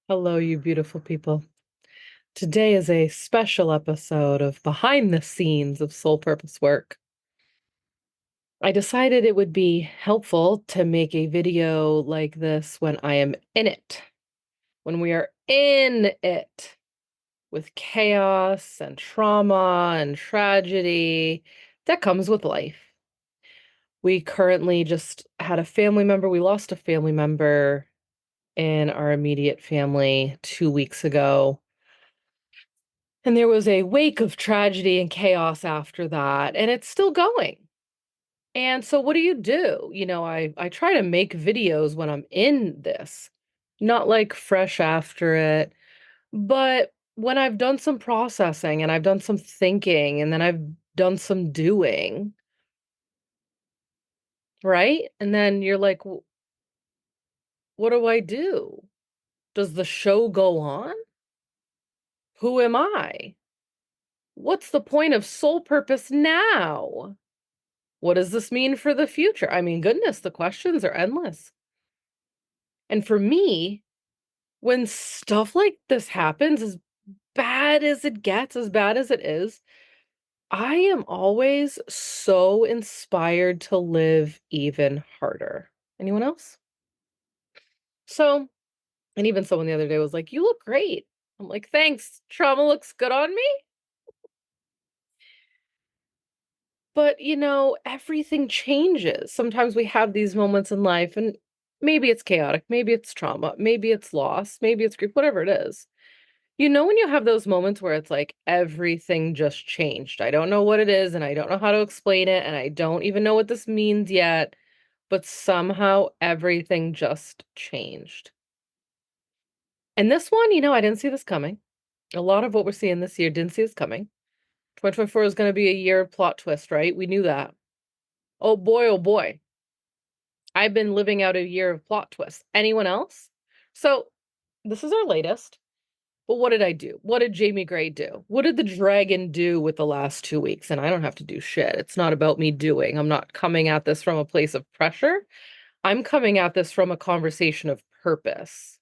Hello, you beautiful people. Today is a special episode of Behind the Scenes of Soul Purpose Work. I decided it would be helpful to make a video like this when I am in it, when we are in it with chaos and trauma and tragedy that comes with life. We currently just had a family member, we lost a family member in our immediate family 2 weeks ago. And there was a wake of tragedy and chaos after that, and it's still going. And so what do you do? I try to make videos when I'm in this, not like fresh after it, but when I've done some processing and I've done some thinking and then I've done some doing, right? And then you're like, what do I do? Does the show go on? Who am I? What's the point of soul purpose now? What does this mean for the future? I mean, goodness, the questions are endless. And for me, when stuff like this happens, as bad as it gets, as bad as it is, I am always so inspired to live even harder. Anyone else? So, and even someone the other day was like, "You look great." I'm like, "Thanks. Trauma looks good on me." But, everything changes. Sometimes we have these moments in life, and maybe it's chaotic, maybe it's trauma, maybe it's loss, maybe it's grief, whatever it is. When you have those moments where it's like everything just changed. I don't know what it is, and I don't know how to explain it, and I don't even know what this means yet, but somehow everything just changed. And this one, I didn't see this coming. A lot of what we're seeing this year didn't see this coming. 2024 is going to be a year of plot twist, right? We knew that. Oh boy, oh boy. I've been living out a year of plot twists. Anyone else? So this is our latest. But what did I do? What did Jayme Gray do? What did the dragon do with the last 2 weeks? And I don't have to do shit. It's not about me doing. I'm not coming at this from a place of pressure. I'm coming at this from a conversation of purpose.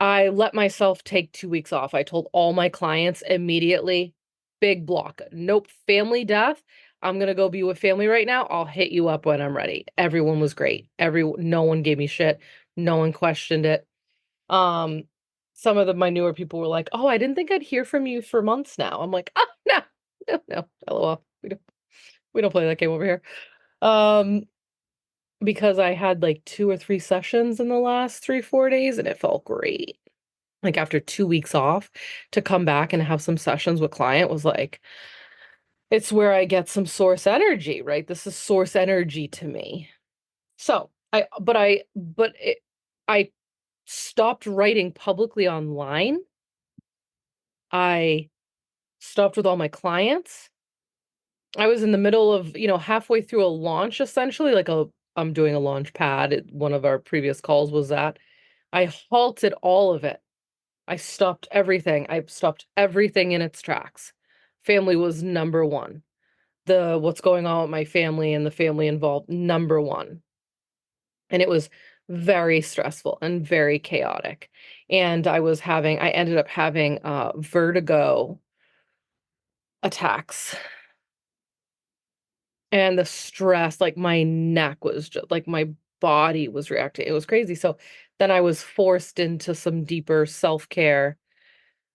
I let myself take 2 weeks off. I told all my clients immediately, big block. Nope, family death. I'm gonna go be with family right now. I'll hit you up when I'm ready. Everyone was great. No one gave me shit. No one questioned it. Um, some of my newer people were like, "Oh, I didn't think I'd hear from you for months now." I'm like, "Oh, no, no, no, LOL. We don't play that game over here." Um, because I had like 2 or 3 sessions in the last 3, 4 days, and it felt great. Like after 2 weeks off, to come back and have some sessions with client was like, it's where I get some source energy, right? This is source energy to me. So I stopped writing publicly online. I stopped with all my clients. I was in the middle of, halfway through a launch, essentially, I'm doing a launch pad. One of our previous calls was that. I halted all of it. I stopped everything. I stopped everything in its tracks. Family was number one. The what's going on with my family and the family involved, number one. And it was very stressful and very chaotic. And I ended up having vertigo attacks. And the stress, like my neck was just like my body was reacting. It was crazy. So then I was forced into some deeper self-care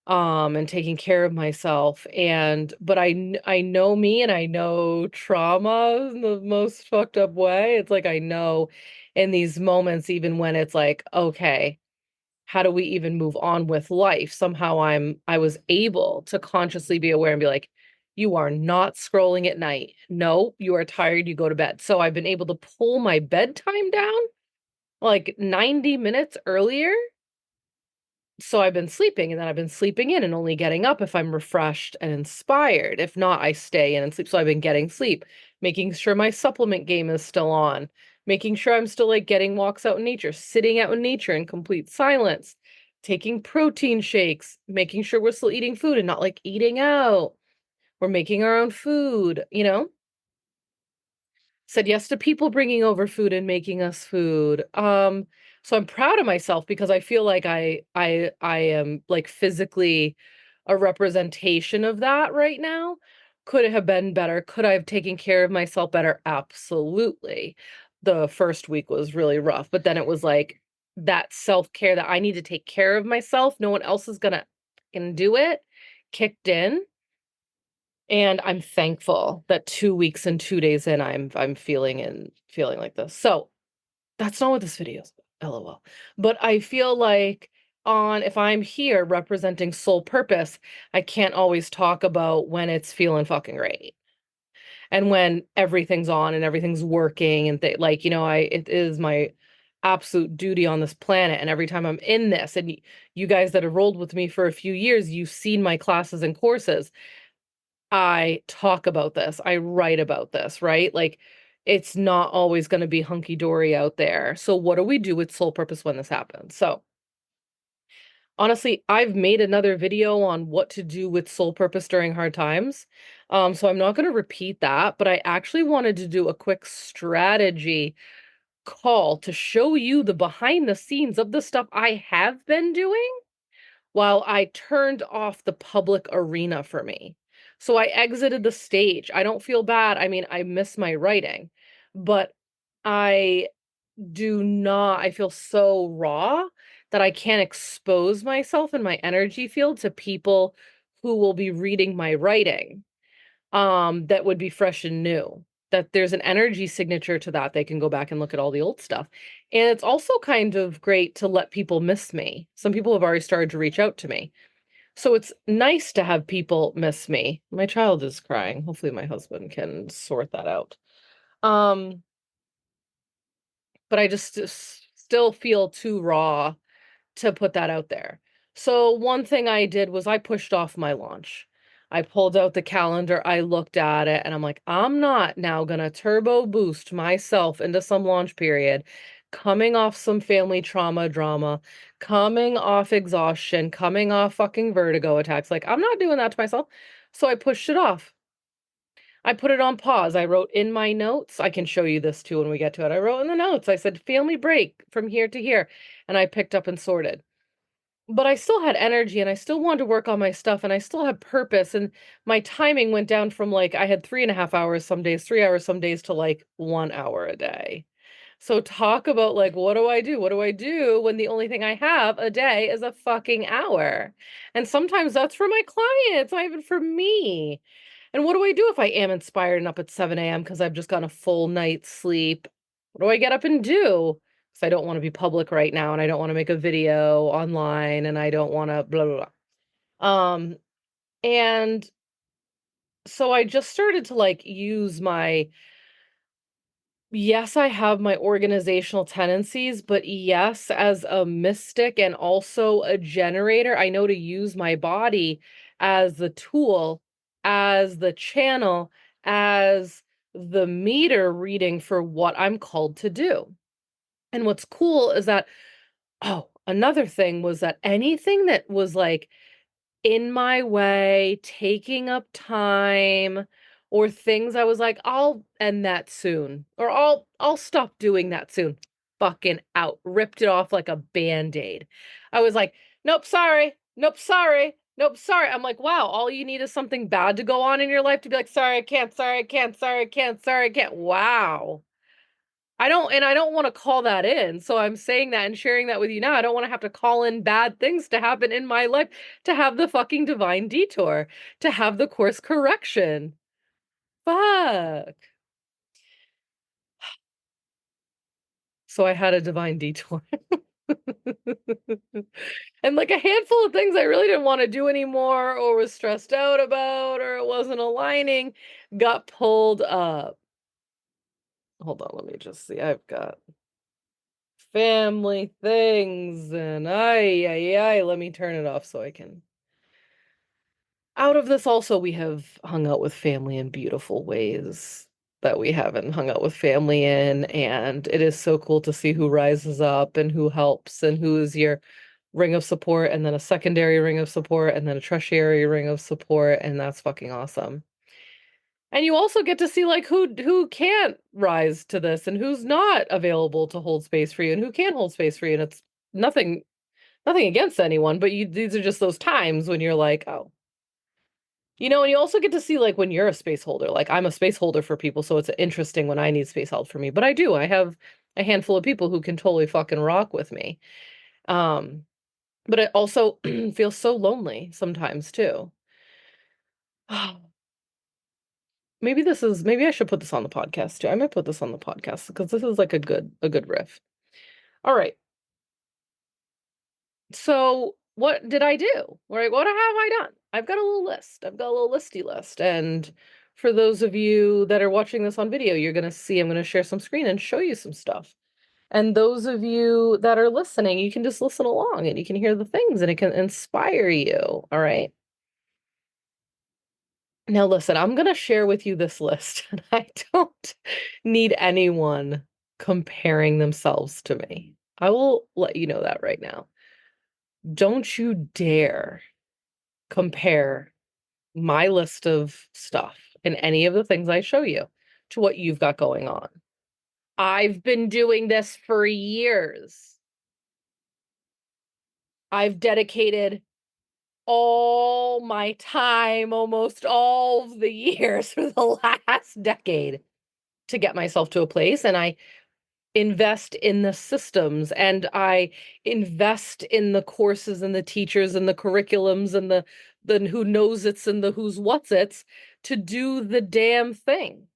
and taking care of myself. But I know me, and I know trauma in the most fucked up way. It's like I know in these moments, even when it's like, okay, how do we even move on with life? Somehow I was able to consciously be aware and be like, you are not scrolling at night. No, you are tired, you go to bed. So I've been able to pull my bedtime down like 90 minutes earlier. So I've been sleeping, and then I've been sleeping in and only getting up if I'm refreshed and inspired. If not, I stay in and sleep. So I've been getting sleep, making sure my supplement game is still on, making sure I'm still like getting walks out in nature, sitting out in nature in complete silence, taking protein shakes, making sure we're still eating food and not like eating out. We're making our own food. Said yes to people bringing over food and making us food. So I'm proud of myself because I feel like I am like physically a representation of that right now. Could it have been better? Could I have taken care of myself better? Absolutely. The first week was really rough, but then it was like that self-care that I need to take care of myself. No one else is gonna can do it, kicked in. And I'm thankful that 2 weeks and 2 days in, I'm feeling like this. So, that's not what this video is about, LOL. But I feel like on if I'm here representing soul purpose, I can't always talk about when it's feeling fucking great. And when everything's on and everything's working and like, I it is my absolute duty on this planet. And every time I'm in this, and you guys that have rolled with me for a few years, you've seen my classes and courses. I talk about this, I write about this, right? Like, it's not always gonna be hunky dory out there. So what do we do with soul purpose when this happens? So, honestly, I've made another video on what to do with soul purpose during hard times. So I'm not gonna repeat that, but I actually wanted to do a quick strategy call to show you the behind the scenes of the stuff I have been doing while I turned off the public arena for me. So I exited the stage. I don't feel bad. I mean, I miss my writing, but I I feel so raw that I can't expose myself and my energy field to people who will be reading my writing, that would be fresh and new. That there's an energy signature to that. They can go back and look at all the old stuff. And it's also kind of great to let people miss me. Some people have already started to reach out to me. So it's nice to have people miss me. My child is crying. Hopefully my husband can sort that out. Um, but I just still feel too raw to put that out there. So one thing I did was I pushed off my launch. I pulled out the calendar, I looked at it, and I'm like, I'm not now gonna turbo boost myself into some launch period, coming off some family trauma drama, coming off exhaustion, coming off fucking vertigo attacks. Like, I'm not doing that to myself. So I pushed it off. I put it on pause. I wrote in my notes, I can show you this too when we get to it. I wrote in the notes, I said, family break from here to here. And I picked up and sorted, but I still had energy and I still wanted to work on my stuff and I still had purpose. And my timing went down from like I had 3.5 hours some days, 3 hours some days to like 1 hour a day. So talk about like, what do I do? What do I do when the only thing I have a day is a fucking hour? And sometimes that's for my clients, not even for me. And what do I do if I am inspired and up at 7 a.m. because I've just gotten a full night's sleep? What do I get up and do? Because I don't want to be public right now and I don't want to make a video online and I don't want to blah, blah, blah. And so I just started to like use my, yes, I have my organizational tendencies, but yes, as a mystic and also a generator, I know to use my body as the tool, as the channel, as the meter reading for what I'm called to do. And what's cool is that, oh, another thing was that anything that was like in my way, taking up time, or things I was like, "I'll end that soon," or "I'll stop doing that soon." Fucking out. Ripped it off like a Band-Aid. I was like, "Nope, sorry. Nope, sorry. Nope, sorry." I'm like, "Wow, all you need is something bad to go on in your life to be like, sorry, I can't, sorry, I can't, sorry, I can't, sorry, I can't." Wow. I don't wanna call that in, so I'm saying that and sharing that with you now. I don't wanna have to call in bad things to happen in my life to have the fucking divine detour, to have the course correction. Fuck. So I had a divine detour. And, like, a handful of things I really didn't wanna do anymore or was stressed out about or it wasn't aligning got pulled up. Hold on, let me just see. I've got family things and ay, let me turn it off so I can. Out of this also, we have hung out with family in beautiful ways that we haven't hung out with family in, and it is so cool to see who rises up and who helps and who is your ring of support, and then a secondary ring of support, and then a tertiary ring of support, and that's fucking awesome. And you also get to see like who can't rise to this and who's not available to hold space for you and who can hold space for you. And it's nothing nothing against anyone, but these are just those times when you're like, oh. And you also get to see like when you're a space holder. Like I'm a space holder for people, so it's interesting when I need space held for me. But I do. I have a handful of people who can totally fucking rock with me. Um, but it also feels so lonely sometimes too. Maybe I should put this on the podcast too. I might put this on the podcast because this is like a good riff. All right. So what did I do? Right? What have I done? I've got a little list. I've got a little listy list. And for those of you that are watching this on video, you're gonna see I'm gonna share some screen and show you some stuff. And those of you that are listening, you can just listen along and you can hear the things and it can inspire you. All right. Now, listen, I'm going to share with you this list, and I don't need anyone comparing themselves to me. I will let you know that right now. Don't you dare compare my list of stuff and any of the things I show you to what you've got going on. I've been doing this for years. I've dedicated all my time, almost all of the years for the last decade to get myself to a place. And I invest in the systems and I invest in the courses and the teachers and the curriculums and the who knows it's and the who's what's it's to do the damn thing.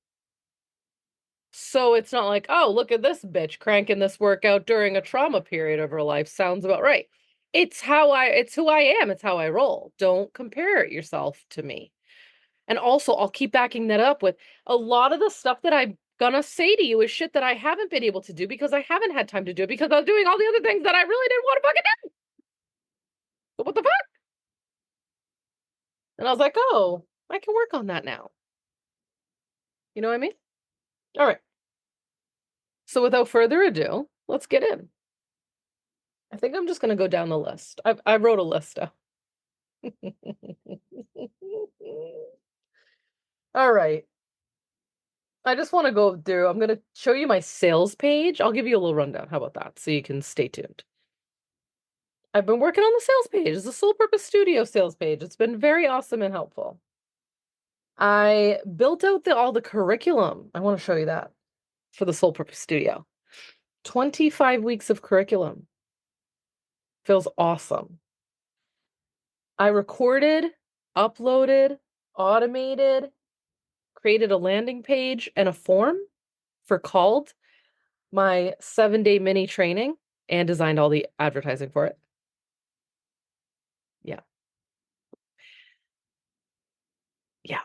So it's not like, oh, look at this bitch cranking this workout during a trauma period of her life. Sounds about right. It's who I am. It's how I roll. Don't compare yourself to me. And also, I'll keep backing that up with a lot of the stuff that I'm gonna say to you is shit that I haven't been able to do because I haven't had time to do it because I was doing all the other things that I really didn't want to fucking do. But what the fuck? And I was like, oh, I can work on that now. You know what I mean? All right. So without further ado, let's get in. I think I'm just gonna go down the list. I wrote a list out. All right. I just want to go through. I'm going to show you my sales page. I'll give you a little rundown. How about that? So you can stay tuned. I've been working on the sales page. It's a Soul Purpose Studio sales page. It's been very awesome and helpful. I built out all the curriculum. I want to show you that for the Soul Purpose Studio. 25 weeks of curriculum. Feels awesome. I recorded, uploaded, automated, created a landing page and a form for called my 7-day mini training and designed all the advertising for it. Yeah. Yeah.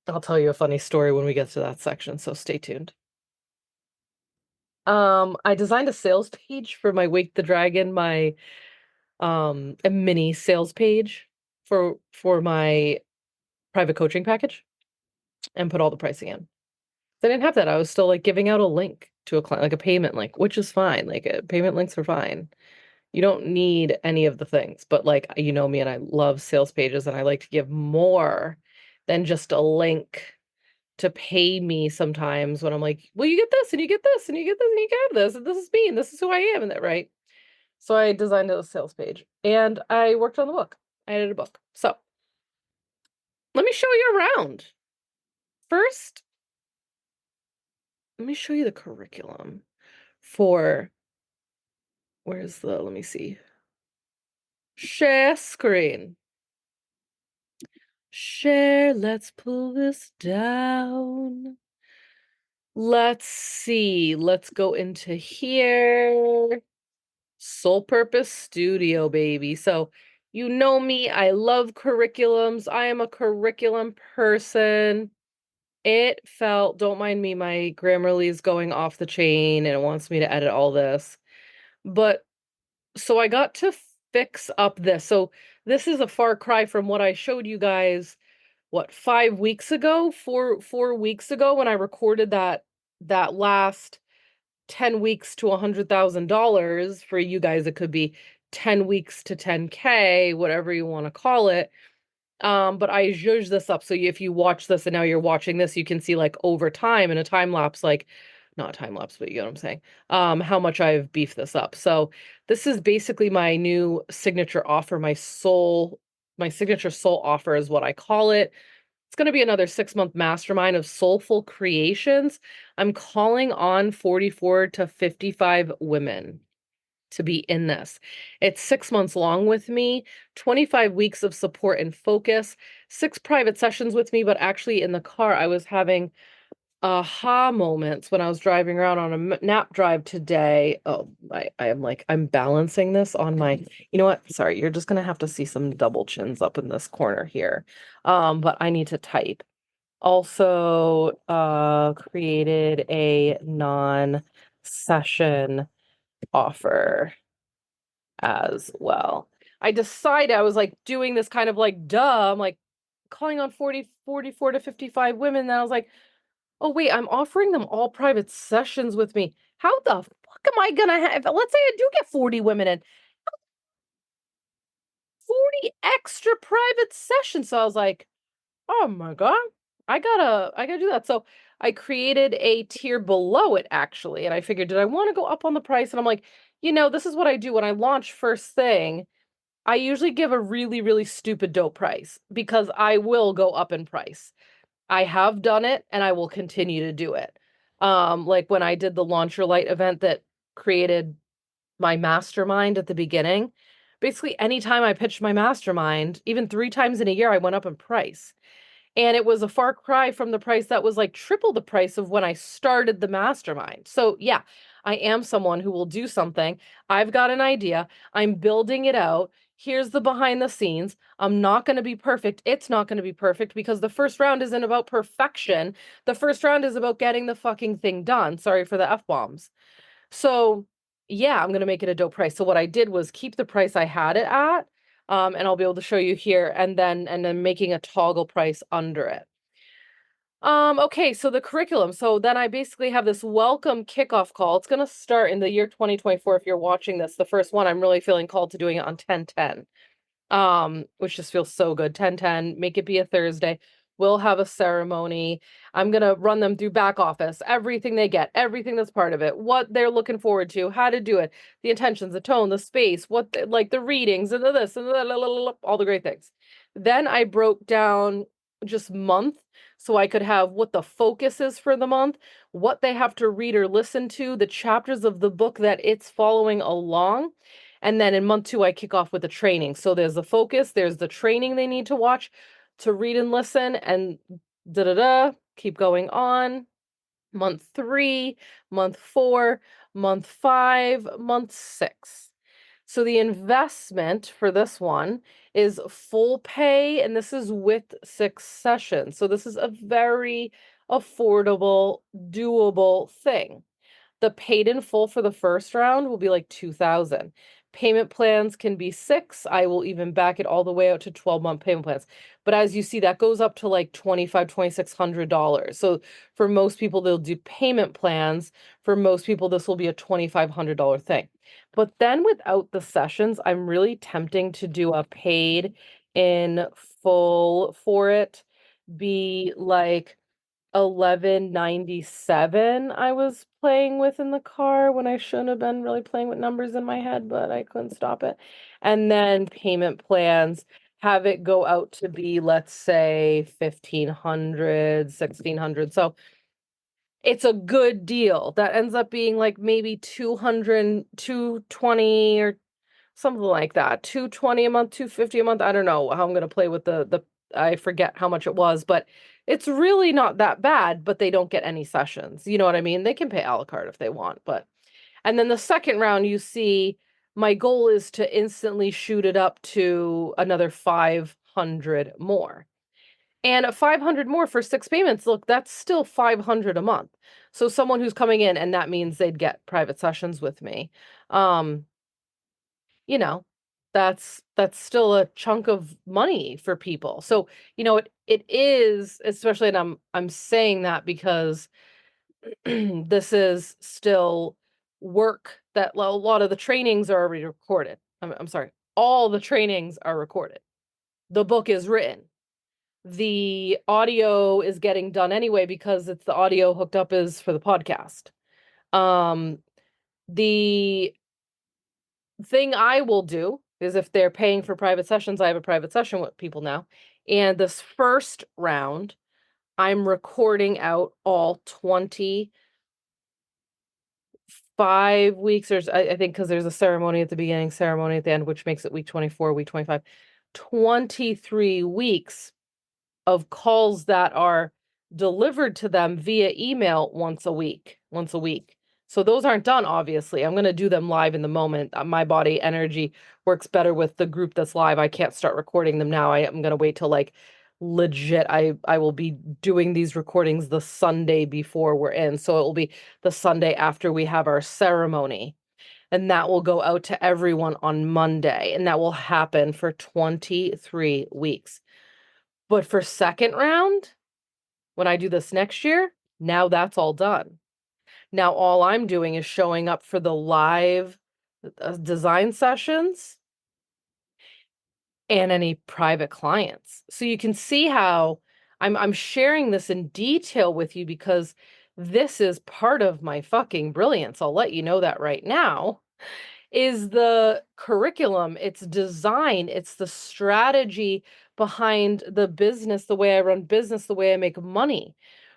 I'll tell you a funny story when we get to that section, so stay tuned. I designed a sales page for my Wake the Dragon, my a mini sales page for my private coaching package and put all the pricing in. I didn't have that. I was still like giving out a link to a client, like a payment link, which is fine. Like payment links are fine. You don't need any of the things, but like you know me and I love sales pages and I like to give more than just a link to pay me sometimes when I'm like, well, you get this and you get this and you get this and you get this and this is me and this is who I am and that right. So I designed a sales page and I worked on the book. I edited a book. So let me show you around. First, let me show you the curriculum for let me see. Share screen. Share, let's pull this down. Let's see. Let's go into here. Soul Purpose Studio, baby. So, you know me, I love curriculums. I am a curriculum person. It felt, don't mind me, my Grammarly is going off the chain and it wants me to edit all this. But so I got to fix up this. So, this is a far cry from what I showed you guys, what, 5 weeks ago, 4 weeks ago when I recorded that last 10 weeks to $100,000. For you guys, it could be 10 weeks to 10K, whatever you want to call it. But I zhuzh this up, so if you watch this and now you're watching this, you can see, like, over time in a time lapse, like not a time lapse, but you get what I'm saying, how much I've beefed this up. So this is basically my new signature offer, my signature soul offer is what I call it. It's gonna be another 6-month mastermind of soulful creations. I'm calling on 44 to 55 women to be in this. It's 6 months long with me, 25 weeks of support and focus, 6 private sessions with me, but actually in the car, I was having aha moments when I was driving around on a nap drive today. Oh, I am like, I'm balancing this on my, you know what? Sorry, you're just gonna have to see some double chins up in this corner here. But I need to type. Also, created a non-session offer as well. I decided I was like doing this kind of like, duh, I'm like calling on 44 to 55 women. Then I was like, oh, wait, I'm offering them all private sessions with me. How the fuck am I gonna have, let's say I do get 40 women in, 40 extra private sessions. So I was like, oh my God, I gotta do that. So I created a tier below it actually. And I figured, did I want to go up on the price? And I'm like, this is what I do when I launch first thing. I usually give a really, really stupid dope price because I will go up in price. I have done it and I will continue to do it. Like when I did the Launch Your Light event that created my mastermind at the beginning, basically anytime I pitched my mastermind, even 3 times in a year, I went up in price. And it was a far cry from the price that was like triple the price of when I started the mastermind. So, yeah, I am someone who will do something. I've got an idea. I'm building it out. Here's the behind the scenes. I'm not going to be perfect. It's not going to be perfect because the first round isn't about perfection. The first round is about getting the fucking thing done. Sorry for the F bombs. So, yeah, I'm gonna make it a dope price. So what I did was keep the price I had it at, and I'll be able to show you here, and then making a toggle price under it. Okay, so the curriculum. So then I basically have this welcome kickoff call. It's gonna start in the year 2024. If you're watching this, the first one, I'm really feeling called to doing it on 10/10, which just feels so good. 10/10, make it be a Thursday. We'll have a ceremony. I'm gonna run them through back office, everything they get, everything that's part of it, what they're looking forward to, how to do it, the intentions, the tone, the space, like the readings, and the this, and all the great things. Then I broke down just month so I could have what the focus is for the month, what they have to read or listen to, the chapters of the book that it's following along. And then in month 2, I kick off with the training. So there's the focus, there's the training they need to watch to read and listen, and da da da, keep going on. Month 3, month 4, month 5, month 6. So the investment for this one is full pay, and this is with 6 sessions. So this is a very affordable, doable thing. The paid in full for the first round will be like 2,000. Payment plans can be 6. I will even back it all the way out to 12-month payment plans. But as you see, that goes up to like $2,600. So for most people, they'll do payment plans. For most people, this will be a $2,500 thing. But then without the sessions, I'm really tempting to do a paid in full for it. Be like 1197 I was playing with in the car when I shouldn't have been really playing with numbers in my head, but I couldn't stop it. And then payment plans, have it go out to be, let's say, 1,500, 1,600. So it's a good deal. That ends up being like maybe 200, 220 or something like that. 220 a month, 250 a month. I don't know how I'm gonna play with the I forget how much it was, but it's really not that bad, but they don't get any sessions. You know what I mean? They can pay a la carte if they want, but and then the second round you see my goal is to instantly shoot it up to another 500 more. And at 500 more for 6 payments, look, that's still 500 a month. So someone who's coming in and that means they'd get private sessions with me. Um you know, that's still a chunk of money for people. So, it is, especially, and I'm saying that because this is still work that a lot of the trainings are already recorded. I'm sorry, all the trainings are recorded. The book is written. the audio is getting done anyway because it's the audio hooked up is for the podcast. Um, the thing I will do is if they're paying for private sessions, I have a private session with people now. And this first round, I'm recording out all 25 weeks, or I think because there's a ceremony at the beginning, ceremony at the end, which makes it week 24, week 25, 23 weeks of calls that are delivered to them via email once a week, once a week. So those aren't done, obviously. I'm going to do them live in the moment. My body energy works better with the group that's live. I can't start recording them now. I am going to wait till like legit. I will be doing these recordings the Sunday before we're in. So it will be the Sunday after we have our ceremony. And that will go out to everyone on Monday. And that will happen for 23 weeks. But for second round, when I do this next year, now that's all done. Now all I'm doing is showing up for the live design sessions and any private clients. So you can see how I'm sharing this in detail with you because this is part of my fucking brilliance. I'll let you know that right now. Is the curriculum, it's design, it's the strategy behind the business, the way I run business, the way I make money.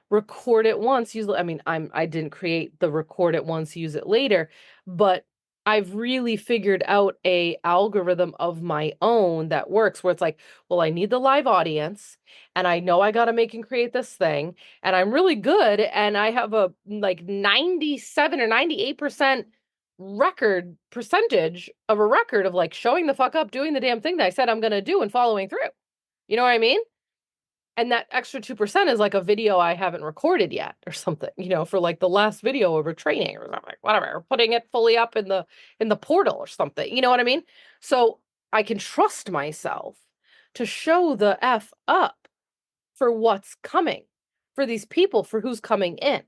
Record it once, use I mean, I didn't create the record it once, use it later, but I've really figured out a algorithm of my own that works where it's like, well, I need the live audience and I know I got to make and create this thing and I'm really good and I have a like 97 or 98% record percentage of a record of like showing the fuck up, doing the damn thing that I said I'm going to do and following through. You know what I mean? And that extra 2% is like a video I haven't recorded yet or something, for like the last video of a training or something, whatever, or putting it fully up in the portal or something. You know what I mean? So I can trust myself to show the F up for what's coming, for these people, for who's coming in.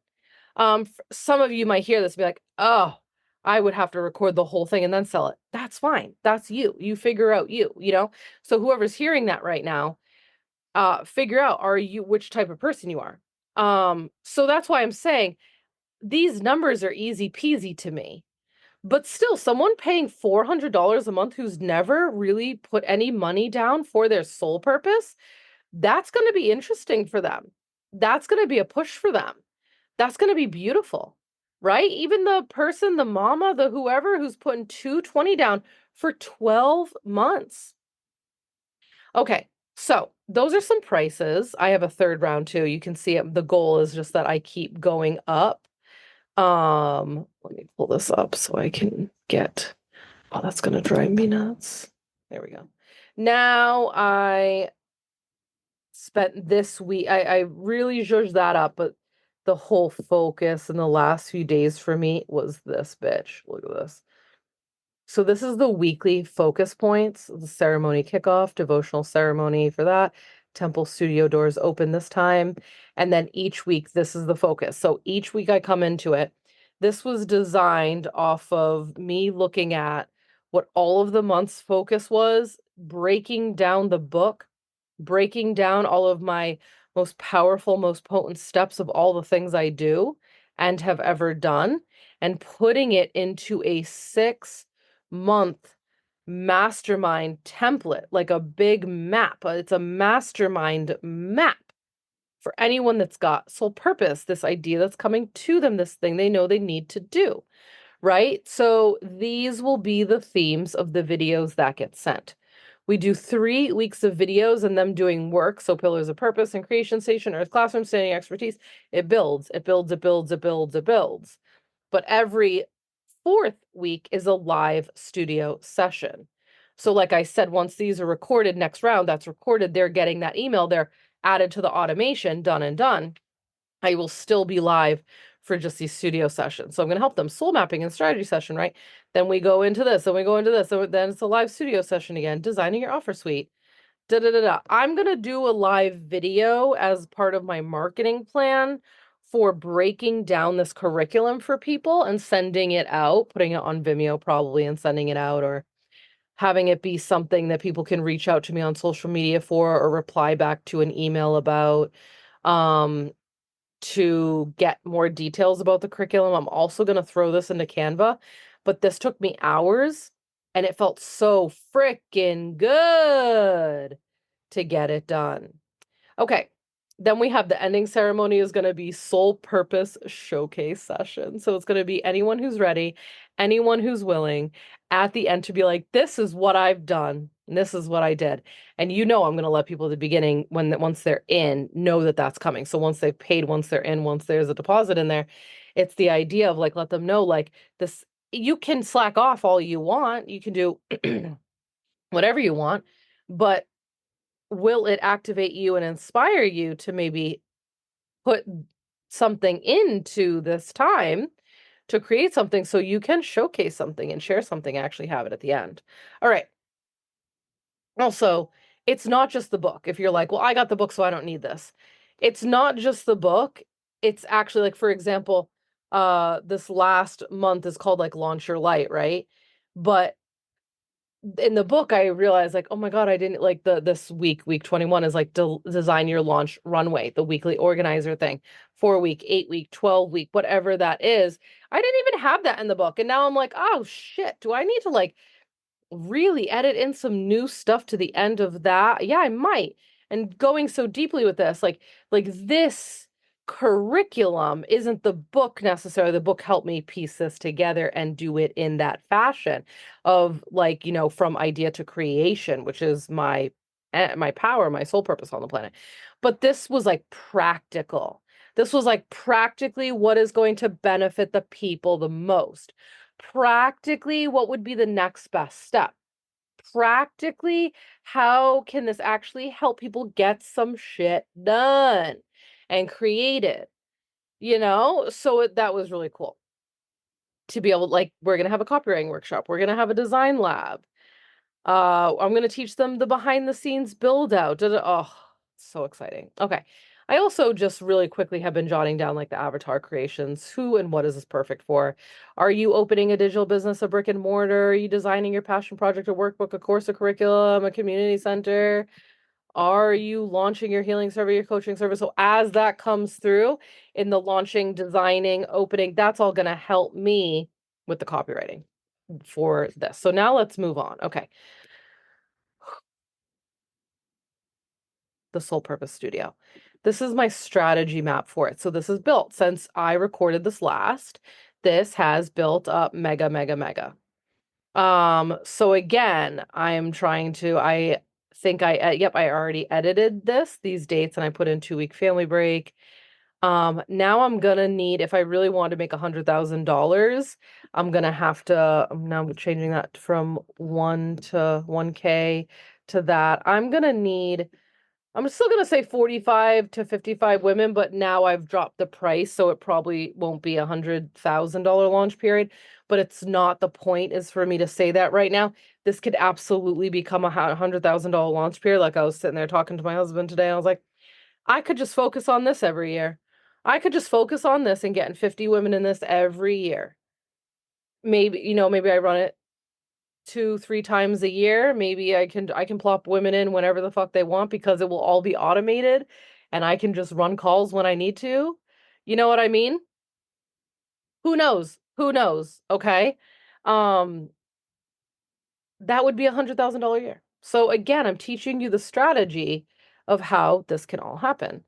Some of you might hear this and be like, oh, I would have to record the whole thing and then sell it. That's fine. That's you. You figure out you. So whoever's hearing that right now, figure out which type of person you are. So that's why I'm saying these numbers are easy peasy to me. But still, someone paying $400 a month who's never really put any money down for their sole purpose, that's going to be interesting for them. That's going to be a push for them. That's going to be beautiful, right? Even the person, the mama, the whoever who's putting 220 down for 12 months. Okay, so those are some prices. I have a third round too. You can see it. The goal is just that I keep going up. Let me pull this up so I can get, oh, that's going to drive me nuts. There we go. Now I spent this week, I really zhuzhed that up, but the whole focus in the last few days for me was this bitch. Look at this. So this is the weekly focus points, the ceremony kickoff, devotional ceremony for that. Temple studio doors open this time. And then each week, this is the focus. So each week I come into it. This was designed off of me looking at what all of the month's focus was, breaking down the book, breaking down all of my most powerful, most potent steps of all the things I do and have ever done, and putting it into a 6-month mastermind template, like a big map. It's a mastermind map for anyone that's got soul purpose, this idea that's coming to them, this thing they know they need to do, right? So these will be the themes of the videos that get sent. We do 3 weeks of videos and them doing work. So pillars of purpose and creation station, earth classroom, standing expertise. It builds, it builds, it builds, it builds, it builds. But every 4th week is a live studio session. So like I said, once these are recorded, next round that's recorded, they're getting that email, they're added to the automation, done and done. I will still be live for just these studio sessions. So I'm going to help them soul mapping and strategy session, right? Then we go into this, then we go into this, so then it's a live studio session again, designing your offer suite. Da, da, da, da. I'm going to do a live video as part of my marketing plan for breaking down this curriculum for people and sending it out, putting it on Vimeo probably and sending it out, or having it be something that people can reach out to me on social media for or reply back to an email about. Um, to get more details about the curriculum. I'm also going to throw this into Canva, but this took me hours and it felt so freaking good to get it done. Okay. Then we have the ending ceremony is going to be soul purpose showcase session. So it's going to be anyone who's ready, anyone who's willing at the end to be like, this is what I've done. And this is what I did. And I'm going to let people at the beginning once they're in know that that's coming. So once they've paid, once they're in, once there's a deposit in there, it's the idea of like, let them know like this, you can slack off all you want. You can do whatever you want, but will it activate you and inspire you to maybe put something into this time to create something so you can showcase something and share something, actually have it at the end. All right. Also, it's not just the book. If you're like, well, I got the book, so I don't need this. It's not just the book. It's actually like, for example, this last month is called like Launch Your Light, right? But in the book I realized like, oh my God, I didn't like this week 21 is like design your launch runway, the weekly organizer thing, 4 week, 8 week, 12 week, whatever that is. I didn't even have that in the book. And now I'm like, oh shit, do I need to like really edit in some new stuff to the end of that? Yeah, I might. And going so deeply with this, like this curriculum isn't the book necessarily. The book helped me piece this together and do it in that fashion of like, from idea to creation, which is my power, my sole purpose on the planet. But this was like practical. This was like practically what is going to benefit the people the most. Practically, what would be the next best step? Practically, how can this actually help people get some shit done and created? So that was really cool to be able, like, we're going to have a copywriting workshop. We're going to have a design lab. I'm going to teach them the behind the scenes build out. Oh, so exciting. Okay. I also just really quickly have been jotting down like the avatar creations. Who and what is this perfect for? Are you opening a digital business, a brick and mortar? Are you designing your passion project, a workbook, a course, a curriculum, a community center? Are you launching your healing service, your coaching service? So as that comes through in the launching, designing, opening, that's all going to help me with the copywriting for this. So now let's move on. Okay. The Soul Purpose Studio. This is my strategy map for it. So this is built since I recorded this last. This has built up mega, mega, mega. So again, I'm trying to, I think I already edited these dates, and I put in 2 week family break. Now I'm gonna need, if I really want to make $100,000, I'm gonna have to, I'm now changing that from 1K to that. I'm still going to say 45 to 55 women, but now I've dropped the price, so it probably won't be $100,000 launch period. But it's not, the point is for me to say that right now. This could absolutely become a $100,000 launch period. Like I was sitting there talking to my husband today. I was like, I could just focus on this every year. I could just focus on this and getting 50 women in this every year. Maybe I run it 2, 3 times a year. Maybe I can plop women in whenever the fuck they want because it will all be automated and I can just run calls when I need to. You know what I mean? Who knows? Who knows? Okay. Um, that would be $100,000 a year. So again, I'm teaching you the strategy of how this can all happen.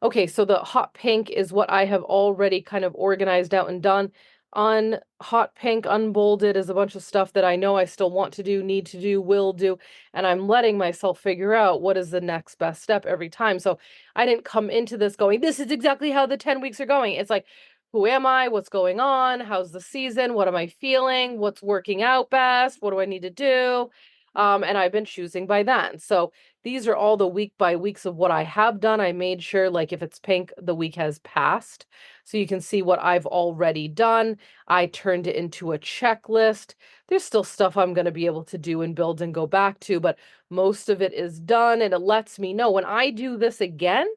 Okay, so the hot pink is what I have already kind of organized out and done. On hot pink, unbolded is a bunch of stuff that I know I still want to do, need to do, will do, and I'm letting myself figure out what is the next best step every time. So I didn't come into this going, this is exactly how the 10 weeks are going. It's like, who am I? What's going on? How's the season? What am I feeling? What's working out best? What do I need to do? And I've been choosing by that. So these are all the week by weeks of what I have done. I made sure, like, if it's pink, the week has passed. So you can see what I've already done. I turned it into a checklist. There's still stuff I'm going to be able to do and build and go back to, but most of it is done. And it lets me know when I do this again,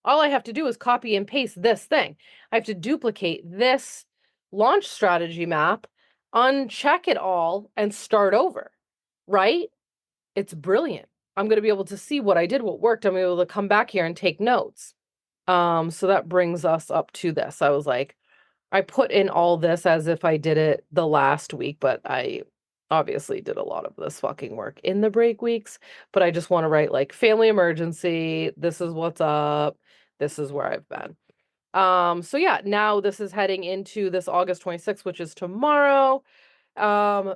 all I have to do is copy and paste this thing. I have to duplicate this launch strategy map, uncheck it all, and start over. right? It's brilliant. I'm going to be able to see what I did, what worked. I'm able to come back here and take notes. So that brings us up to this. I was like, I put in all this as if I did it the last week, but I obviously did a lot of this fucking work in the break weeks. But I just want to write like family emergency. This is what's up. This is where I've been. So yeah, now this is heading into this August 26th, which is tomorrow. Um,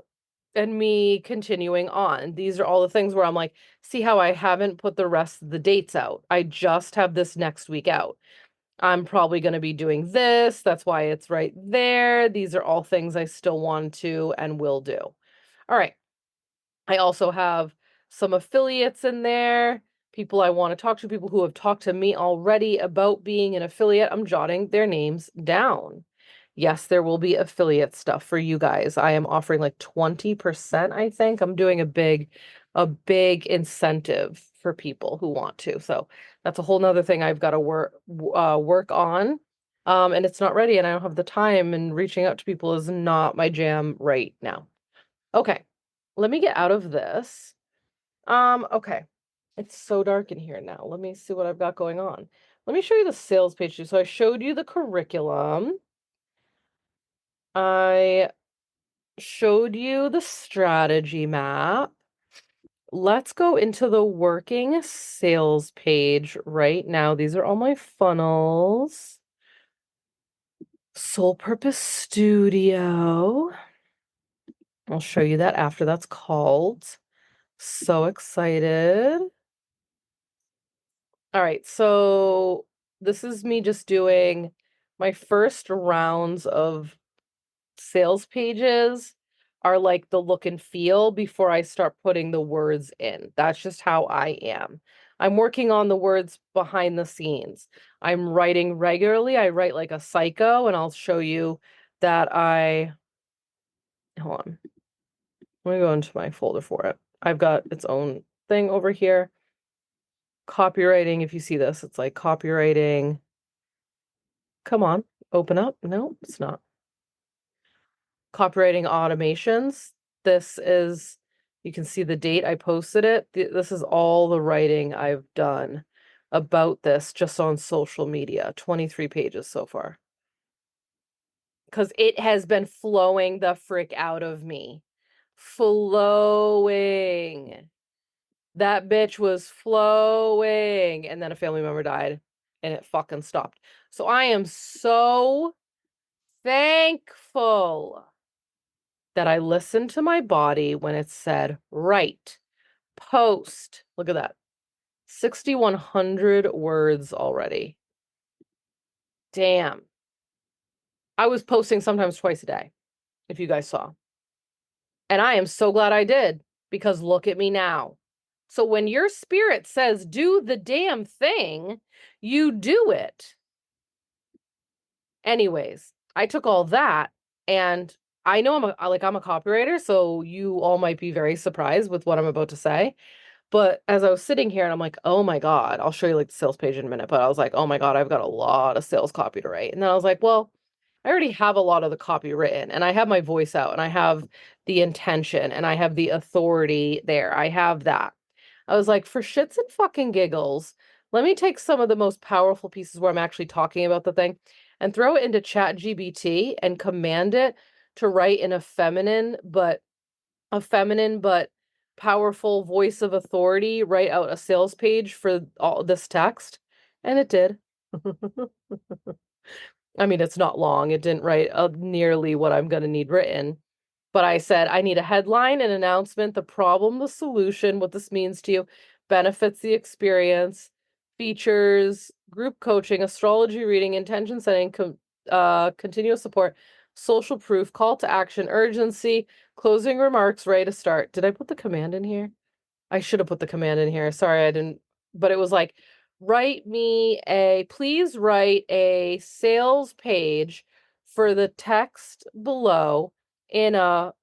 and me continuing on. These are all the things where I'm like, see how I haven't put the rest of the dates out. I just have this next week out. I'm probably going to be doing this. That's why it's right there. These are all things I still want to and will do. All right. I also have some affiliates in there, people I want to talk to, people who have talked to me already about being an affiliate. I'm jotting their names down. Yes, there will be affiliate stuff for you guys. I am offering like 20%, I think. I'm doing a big incentive for people who want to. So that's a whole nother thing I've got to work on. And it's not ready and I don't have the time, and reaching out to people is not my jam right now. Okay. Let me get out of this. Okay. It's so dark in here now. Let me see what I've got going on. Let me show you the sales page. So I showed you the curriculum. I showed you the strategy map. Let's go into the working sales page right now. These are all my funnels. Soul Purpose Studio. I'll show you that after that's called. So excited. All right, so this is me just doing my first rounds of sales pages are like the look and feel before I start putting the words in. That's just how I am. I'm working on the words behind the scenes. I'm writing regularly. I write like a psycho, and I'll show you that hold on. Let me go into my folder for it. I've got its own thing over here. Copywriting, if you see this, it's like copywriting. Come on, open up. No, it's not. Copywriting automations. This is, you can see the date I posted it. This is all the writing I've done about this just on social media. 23 pages so far. Because it has been flowing the frick out of me. Flowing. That bitch was flowing. And then a family member died and it fucking stopped. So I am so thankful that I listened to my body when it said, write, post. Look at that. 6,100 words already. Damn. I was posting sometimes twice a day, if you guys saw. And I am so glad I did, because look at me now. So when your spirit says, do the damn thing, you do it. Anyways, I took all that, and I know I'm a copywriter, so you all might be very surprised with what I'm about to say. But as I was sitting here and I'm like, oh my God, I'll show you like the sales page in a minute. But I was like, oh my God, I've got a lot of sales copy to write. And then I was like, well, I already have a lot of the copy written, and I have my voice out, and I have the intention, and I have the authority there. I have that. I was like, for shits and fucking giggles, let me take some of the most powerful pieces where I'm actually talking about the thing and throw it into ChatGPT and command it to write in a feminine but powerful voice of authority, write out a sales page for all this text. And it did. I mean, it's not long. It didn't write nearly what I'm going to need written. But I said, I need a headline, an announcement, the problem, the solution, what this means to you, benefits, the experience, features, group coaching, astrology reading, intention setting, continuous support, social proof, call to action, urgency, closing remarks, ready to start. Did I put the command in here? I should have put the command in here. Sorry, I didn't. But it was like, please write a sales page for the text below in a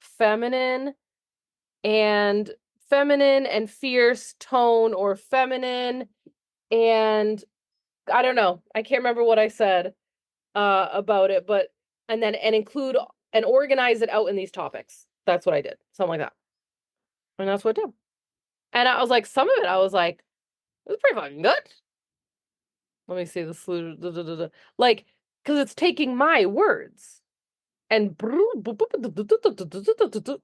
and feminine and fierce tone, or feminine and I don't know. I can't remember what I said about it, but and include and organize it out in these topics. That's what I did. Something like that. And that's what it did. And I was like, some of it, I was like, it's pretty fucking good. Let me see this. Like, because it's taking my words and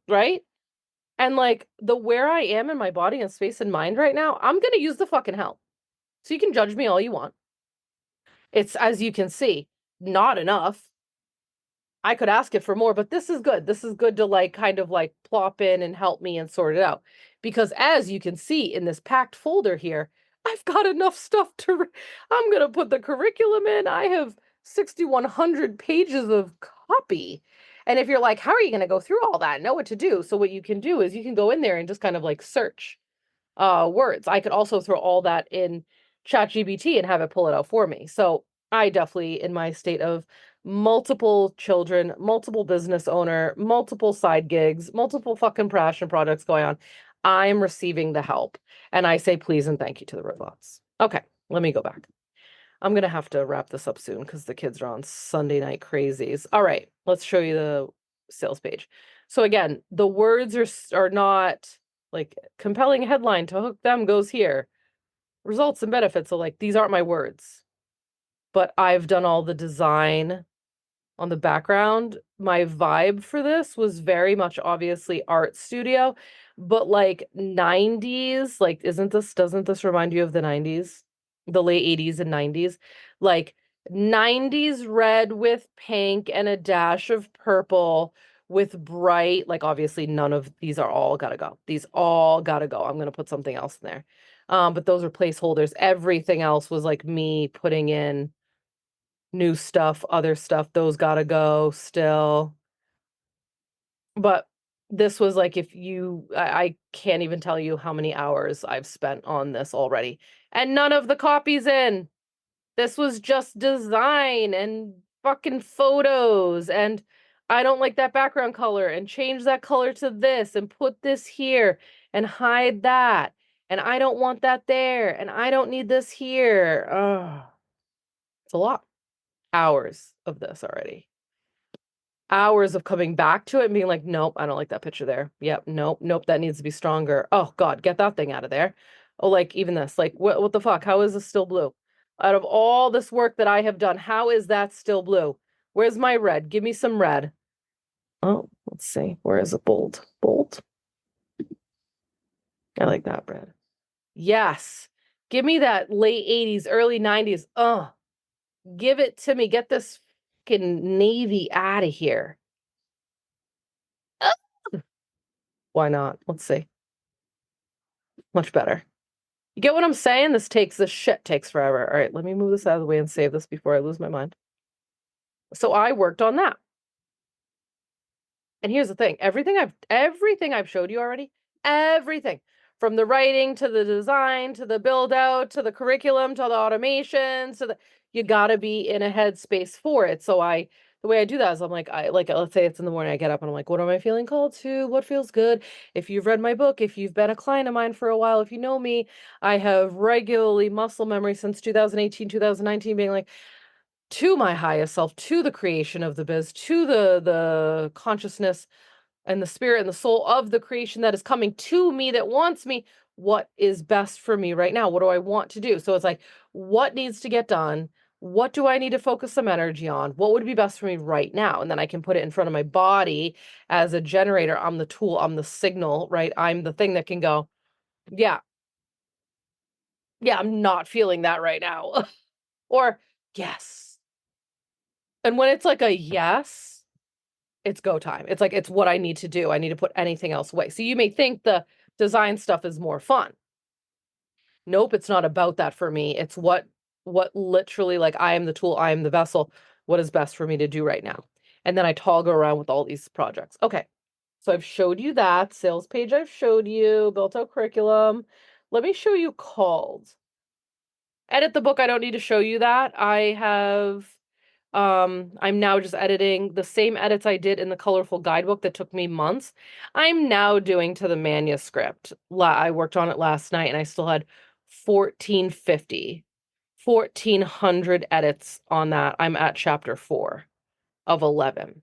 right? And like the where I am in my body and space and mind right now, I'm gonna use the fucking help. So you can judge me all you want. It's, as you can see, not enough. I could ask it for more, but this is good. This is good to like kind of like plop in and help me and sort it out. Because as you can see in this packed folder here, I've got enough stuff to, I'm going to put the curriculum in. I have 6,100 pages of copy. And if you're like, how are you going to go through all that? Know what to do. So what you can do is you can go in there and just kind of like search words. I could also throw all that in ChatGPT and have it pull it out for me. So I definitely, in my state of multiple children, multiple business owner, multiple side gigs, multiple fucking passion projects going on, I'm receiving the help. And I say please and thank you to the robots. Okay, let me go back. I'm gonna have to wrap this up soon because the kids are on Sunday night crazies. All right, let's show you the sales page. So again, the words are not like compelling headline to hook them goes here. Results and benefits. So like these aren't my words, but I've done all the design on the background. My vibe for this was very much obviously art studio, but like 90s, like doesn't this remind you of the 90s? The late 80s and 90s? Like 90s red with pink and a dash of purple with bright, like obviously none of these are all gotta go. These all gotta go. I'm gonna put something else in there. But those are placeholders. Everything else was like me putting in new stuff, other stuff, those gotta go still. But this was like if you I can't even tell you how many hours I've spent on this already. And none of the copies in. This was just design and fucking photos and I don't like that background color and change that color to this and put this here and hide that. And I don't want that there and I don't need this here. Oh, it's a lot. Hours of this already. Hours of coming back to it and being like, nope, I don't like that picture there. Yep, nope, that needs to be stronger. Oh God, get that thing out of there. Oh, like even this, like what the fuck? How is this still blue? Out of all this work that I have done, how is that still blue? Where's my red? Give me some red. Oh, let's see. Where is it? Bold. Bold. I like that red. Yes. Give me that late 80s, early 90s. Give it to me. Get this fucking navy out of here. Why not? Let's see. Much better. You get what I'm saying? This shit takes forever. All right, let me move this out of the way and save this before I lose my mind. So I worked on that. And here's the thing, everything I've showed you already, everything from the writing to the design to the build out to the curriculum to the automations to the you got to be in a headspace for it. So the way I do that is I'm like let's say it's in the morning I get up and I'm like what am I feeling called to? What feels good? If you've read my book, if you've been a client of mine for a while, if you know me, I have regularly muscle memory since 2018, 2019 being like to my highest self, to the creation of the biz, to the consciousness and the spirit and the soul of the creation that is coming to me that wants me. What is best for me right now? What do I want to do? So it's like, what needs to get done? What do I need to focus some energy on? What would be best for me right now? And then I can put it in front of my body as a generator. I'm the tool, I'm the signal, right? I'm the thing that can go, yeah, yeah, I'm not feeling that right now. Or, yes. And when it's like a yes, it's go time. It's like, it's what I need to do. I need to put anything else away. So you may think the design stuff is more fun. Nope, it's not about that for me. It's what literally like I am the tool, I am the vessel. What is best for me to do right now? And then I toggle around with all these projects. Okay. So I've showed you that sales page. I've showed you built out curriculum. Let me show you called. Edit the book. I don't need to show you that. I'm now just editing the same edits I did in the colorful guidebook that took me months. I'm now doing to the manuscript. I worked on it last night and I still had 1450, 1400 edits on that. I'm at chapter 4 of 11.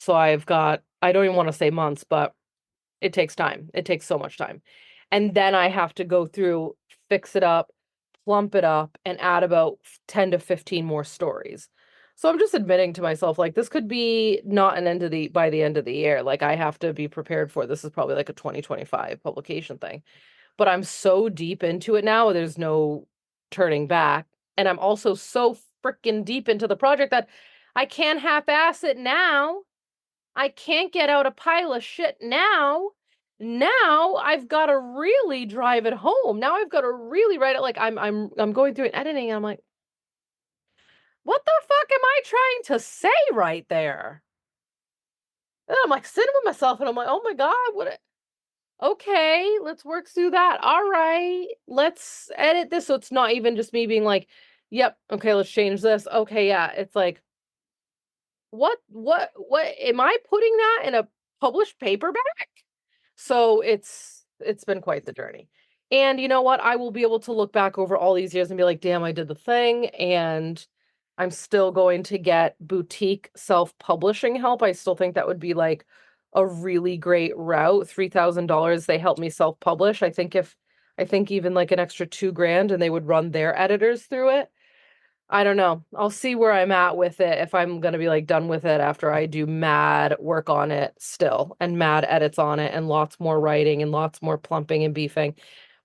So I've got, I don't even want to say months, but It takes time. It takes so much time. And then I have to go through, fix it up, plump it up, and add about 10 to 15 more stories. So I'm just admitting to myself, like, this could be not an end of the by the end of the year. Like, I have to be prepared for this is probably like a 2025 publication thing. But I'm so deep into it now, there's no turning back. And I'm also so freaking deep into the project that I can't half-ass it now. I can't get out a pile of shit now. Now I've got to really drive it home. Now I've got to really write it. Like I'm going through and editing and I'm like, what the fuck am I trying to say right there? And I'm like sitting with myself and I'm like, oh my God, okay, let's work through that. All right, let's edit this so it's not even just me being like, yep, okay, let's change this. Okay, yeah. It's like, what am I putting that in a published paperback? So it's been quite the journey. And you know what? I will be able to look back over all these years and be like, damn, I did the thing. And I'm still going to get boutique self-publishing help. I still think that would be like a really great route. $3,000, they help me self-publish. I think even like an extra 2 grand and they would run their editors through it. I don't know. I'll see where I'm at with it if I'm gonna be like done with it after I do mad work on it still and mad edits on it and lots more writing and lots more plumping and beefing.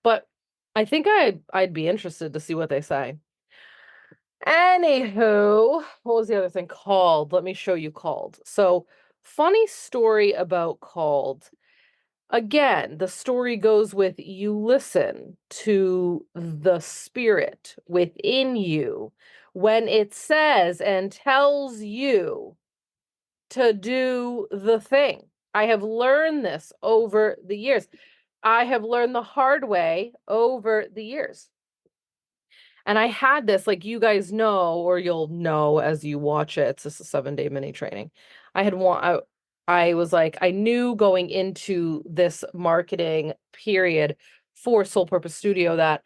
But I think I'd be interested to see what they say. Anywho, what was the other thing called? Let me show you called. So, funny story about called. Again, the story goes with you listen to the spirit within you when it says and tells you to do the thing. I have learned this over the years. I have learned the hard way over the years. And I had this, like you guys know, or you'll know as you watch it. It's just a 7-day mini training. I had one. I was like, I knew going into this marketing period for Soul Purpose Studio that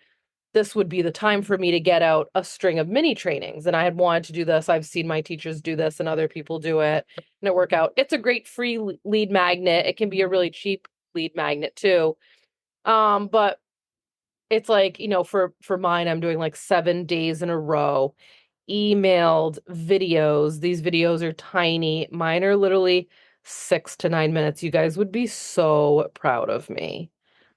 this would be the time for me to get out a string of mini trainings. And I had wanted to do this. I've seen my teachers do this and other people do it and it work out. It's a great free lead magnet. It can be a really cheap lead magnet too. But it's like, for mine, I'm doing like 7 days in a row, emailed videos. These videos are tiny. Mine are literally 6 to 9 minutes. You guys would be so proud of me.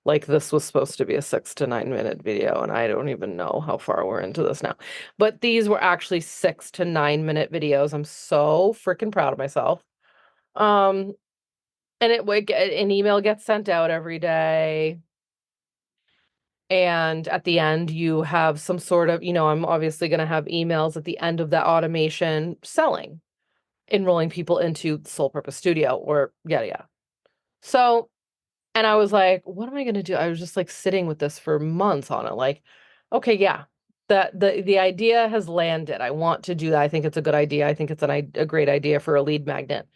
Like this was supposed to be a 6 to 9 minute video, and I don't even know how far we're into this now. But these were actually 6 to 9 minute videos. I'm so freaking proud of myself. Um, and an email gets sent out every day. And at the end, you have some sort of, I'm obviously going to have emails at the end of that automation selling, enrolling people into Soul Purpose Studio or yada yada. So, and I was like, what am I going to do? I was just like sitting with this for months on it. Like, okay, yeah, the idea has landed. I want to do that. I think it's a good idea. I think it's a great idea for a lead magnet.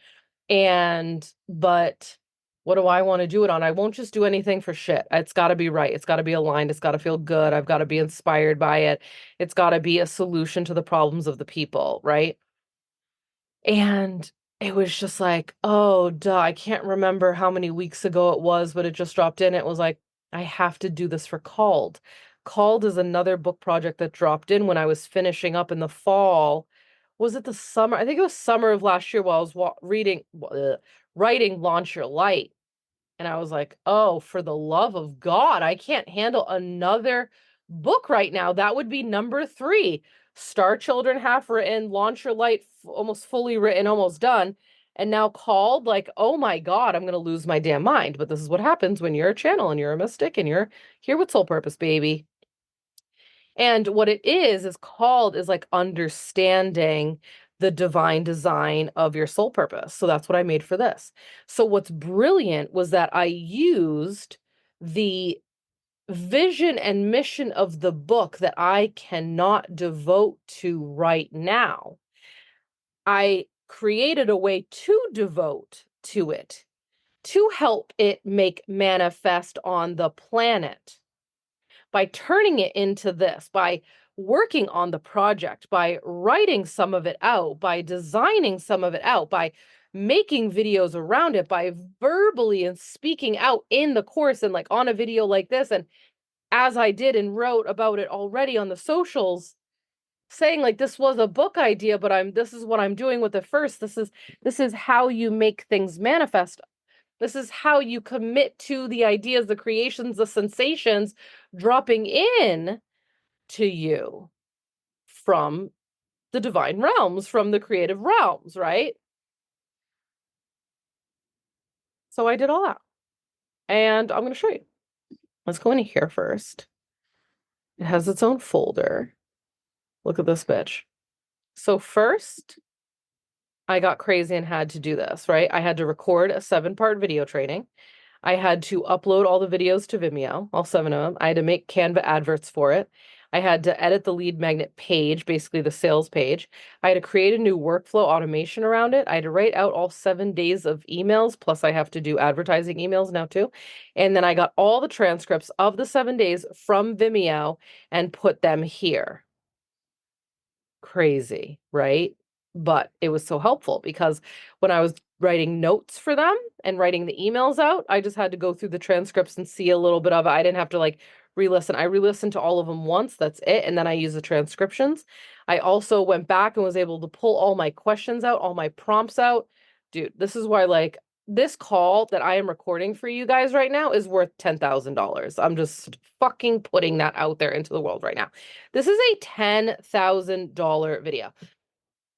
But what do I want to do it on? I won't just do anything for shit. It's got to be right. It's got to be aligned. It's got to feel good. I've got to be inspired by it. It's got to be a solution to the problems of the people, right? And it was just like, oh, duh. I can't remember how many weeks ago it was, but it just dropped in. It was like, I have to do this for Called. Called is another book project that dropped in when I was finishing up in the fall. Was it the summer? I think it was summer of last year while I was writing Launch Your Light. And I was like, oh, for the love of God, I can't handle another book right now. That would be number 3. Star Children half written, Launch Your Light almost fully written, almost done. And now Called, like, oh my God, I'm going to lose my damn mind. But this is what happens when you're a channel and you're a mystic and you're here with Soul Purpose, baby. And what it is called is like understanding the divine design of your soul purpose. So that's what I made for this. So what's brilliant was that I used the vision and mission of the book that I cannot devote to right now. I created a way to devote to it, to help it make manifest on the planet by turning it into this, by working on the project, by writing some of it out, by designing some of it out, by making videos around it by verbally and speaking out in the course and like on a video like this. And as I did and wrote about it already on the socials, saying like this was a book idea, but this is what I'm doing with it first. This is how you make things manifest. This is how you commit to the ideas, the creations, the sensations dropping in to you from the divine realms, from the creative realms, right? So I did all that. And I'm going to show you. Let's go into here first. It has its own folder. Look at this bitch. So first, I got crazy and had to do this, right? I had to record a 7-part video training. I had to upload all the videos to Vimeo, all 7 of them. I had to make Canva adverts for it. I had to edit the lead magnet page, basically the sales page. I had to create a new workflow automation around it. I had to write out all 7 days of emails, plus I have to do advertising emails now too. And then I got all the transcripts of the 7 days from Vimeo and put them here. Crazy, right? But it was so helpful because when I was writing notes for them and writing the emails out, I just had to go through the transcripts and see a little bit of it. I didn't have to like re-listen. I re-listened to all of them once, that's it, and then I use the transcriptions. I also went back and was able to pull all my questions out, all my prompts out. Dude, this is why like this call that I am recording for you guys right now is worth $10,000. I'm just fucking putting that out there into the world right now. This is a $10,000 video.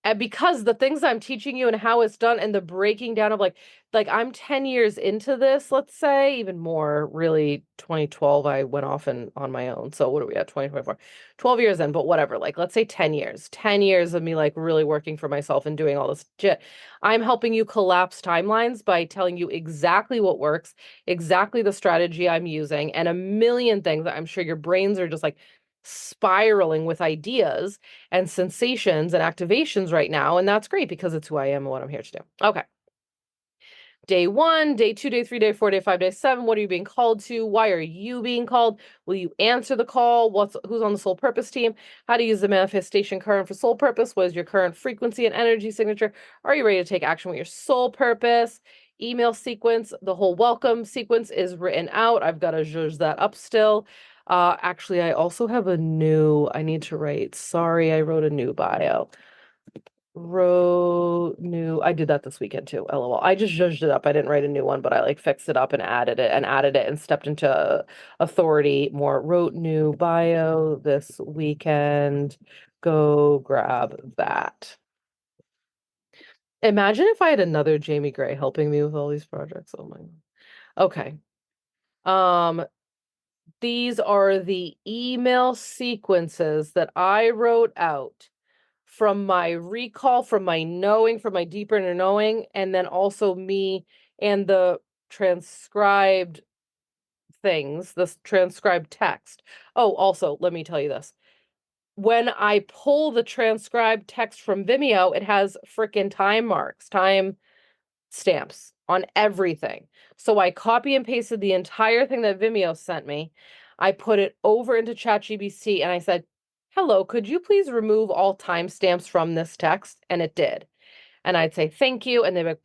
And because the things I'm teaching you and how it's done and the breaking down of like I'm 10 years into this, let's say, even more, really 2012 I went off and on my own. So what are we at? 2024. 12 years in, but whatever. Like let's say 10 years. 10 years of me like really working for myself and doing all this shit. I'm helping you collapse timelines by telling you exactly what works, exactly the strategy I'm using, and a million things that I'm sure your brains are just like spiraling with ideas and sensations and activations right now. And that's great because it's who I am and what I'm here to do. Okay. Day 1, day 2, day 3, day 4, day 5, day 7. What are you being called to? Why are you being called? Will you answer the call? Who's on the soul purpose team? How to use the manifestation current for soul purpose? What is your current frequency and energy signature? Are you ready to take action with your soul purpose? Email sequence, the whole welcome sequence is written out. I've got to zhuzh that up still. Actually, I also have I need to write. Sorry, I wrote a new bio. I did that this weekend too, LOL. I just zhuzhed it up. I didn't write a new one, but I like fixed it up and added it and stepped into authority more. Wrote new bio this weekend. Go grab that. Imagine if I had another Jayme Gray helping me with all these projects. Oh my God. Okay. Um, these are the email sequences that I wrote out from my recall, from my knowing, from my deeper inner knowing, and then also me and the transcribed things, this transcribed text. Oh, also, let me tell you this. When I pull the transcribed text from Vimeo, it has frickin' time marks, time stamps on everything. So I copy and pasted the entire thing that Vimeo sent me. I put it over into ChatGPT and I said, hello, could you please remove all timestamps from this text? And it did. And I'd say, thank you. And they'd be like,